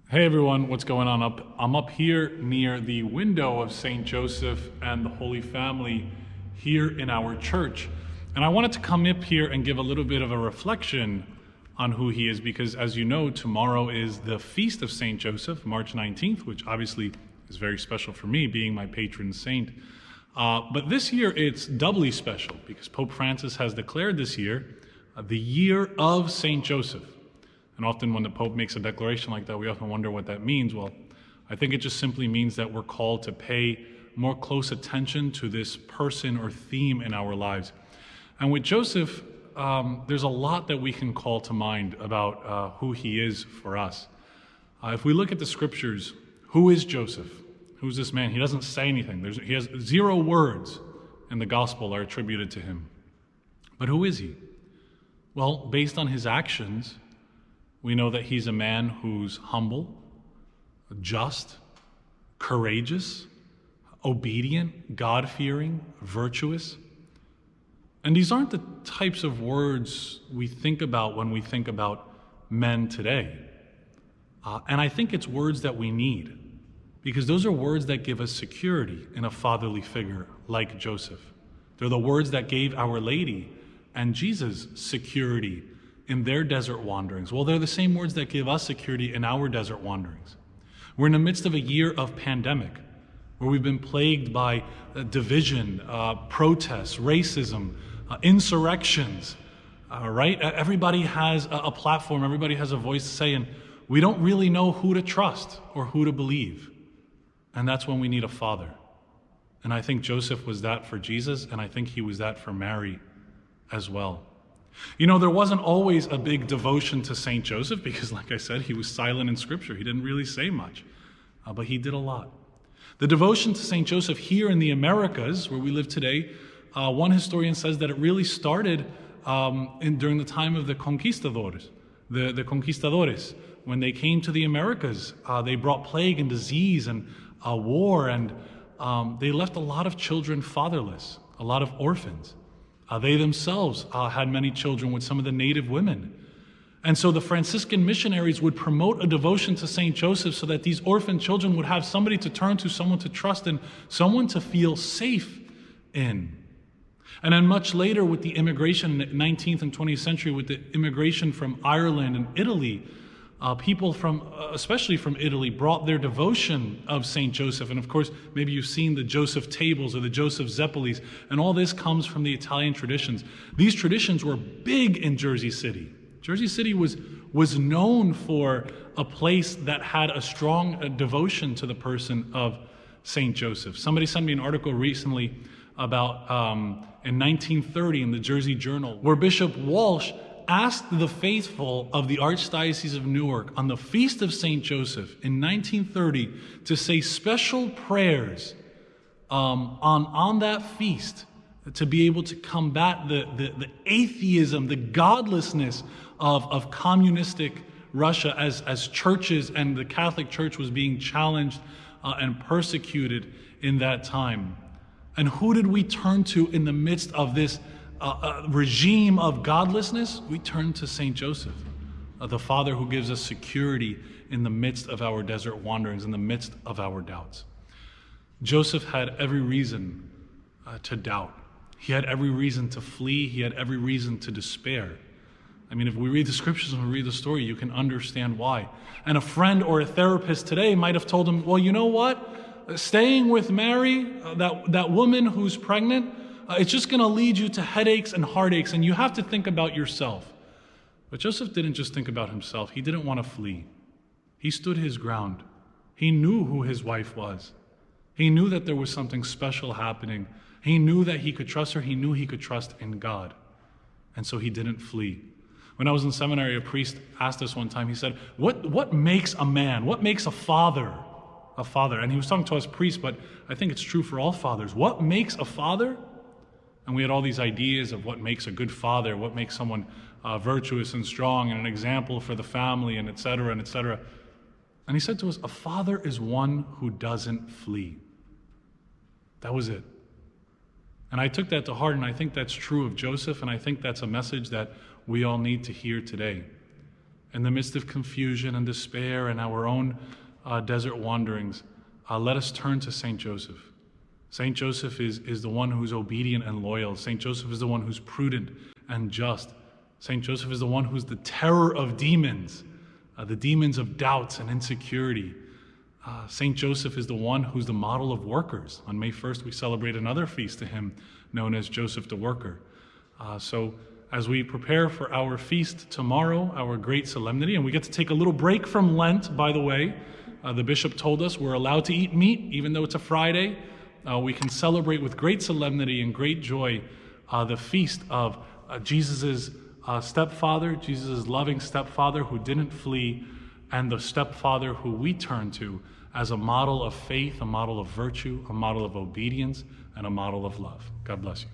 Hey everyone, what's going on? I'm up here near the window of St. Joseph and the Holy Family here in our church. And I wanted to come up here and give a little bit of a reflection on who he is because, as you know, tomorrow is the feast of St. Joseph, March 19th, which obviously is very special for me, being my patron saint. But this year it's doubly special because Pope Francis has declared this year the year of St. Joseph. And often when the Pope makes a declaration like that, we often wonder what that means. Well, I think it just simply means that we're called to pay more close attention to this person or theme in our lives. And with Joseph, there's a lot that we can call to mind about who he is for us. If we look at the scriptures, who is Joseph? Who's this man? He doesn't say anything. He has 0 words in the gospel are attributed to him. But who is he? Well, based on his actions, we know that he's a man who's humble, just, courageous, obedient, God-fearing, virtuous. And these aren't the types of words we think about when we think about men today. And I think it's words that we need, because those are words that give us security in a fatherly figure like Joseph. They're the words that gave Our Lady and Jesus security in their desert wanderings. Well, they're the same words that give us security in our desert wanderings. We're in the midst of a year of pandemic where we've been plagued by division, protests, racism, insurrections, right? Everybody has a platform, everybody has a voice saying, we don't really know who to trust or who to believe. And that's when we need a father. And I think Joseph was that for Jesus, and I think he was that for Mary as well. You know, there wasn't always a big devotion to St. Joseph because, like I said, he was silent in Scripture. He didn't really say much, but he did a lot. The devotion to St. Joseph here in the Americas, where we live today, one historian says that it really started during the time of the conquistadores, the conquistadores. When they came to the Americas, they brought plague and disease and war, and they left a lot of children fatherless, a lot of orphans. They themselves had many children with some of the native women. And so the Franciscan missionaries would promote a devotion to St. Joseph so that these orphan children would have somebody to turn to, someone to trust in, someone to feel safe in. And then much later with the immigration in the 19th and 20th century, with the immigration from Ireland and Italy, people especially from Italy, brought their devotion of St. Joseph. And of course, maybe you've seen the Joseph tables or the Joseph Zeppelis, and all this comes from the Italian traditions. These traditions were big in Jersey City. Jersey City was known for a place that had a strong devotion to the person of St. Joseph. Somebody sent me an article recently about in 1930 in the Jersey Journal, where Bishop Walsh asked the faithful of the Archdiocese of Newark on the Feast of St. Joseph in 1930 to say special prayers on that feast to be able to combat the atheism, the godlessness of communistic Russia as churches and the Catholic Church was being challenged and persecuted in that time. And who did we turn to in the midst of this regime of godlessness? We turn to St. Joseph, the Father who gives us security in the midst of our desert wanderings, in the midst of our doubts. Joseph had every reason to doubt. He had every reason to flee. He had every reason to despair. I mean, if we read the scriptures and we read the story, you can understand why. And a friend or a therapist today might have told him, well, you know what? Staying with Mary, that woman who's pregnant, it's just going to lead you to headaches and heartaches, and you have to think about yourself. But Joseph didn't just think about himself. He didn't want to flee. He stood his ground. He knew who his wife was. He knew that there was something special happening. He knew that he could trust her. He knew he could trust in God. And so he didn't flee. When I was in seminary, a priest asked us one time, he said, what makes a man? What makes a father? A father. And he was talking to us priests, but I think it's true for all fathers. What makes a father? And we had all these ideas of what makes a good father, what makes someone virtuous and strong and an example for the family, and et cetera, and et cetera. And he said to us, a father is one who doesn't flee. That was it. And I took that to heart, and I think that's true of Joseph, and I think that's a message that we all need to hear today. in the midst of confusion and despair and our own desert wanderings, let us turn to Saint Joseph. Saint Joseph is the one who's obedient and loyal. Saint Joseph is the one who's prudent and just. Saint Joseph is the one who's the terror of demons, the demons of doubts and insecurity. Saint Joseph is the one who's the model of workers. On May 1st, we celebrate another feast to him known as Joseph the Worker. So as we prepare for our feast tomorrow, our great solemnity, and we get to take a little break from Lent, by the way. The bishop told us we're allowed to eat meat, even though it's a Friday. We can celebrate with great solemnity and great joy the feast of Jesus' stepfather, Jesus' loving stepfather who didn't flee, and the stepfather who we turn to as a model of faith, a model of virtue, a model of obedience, and a model of love. God bless you.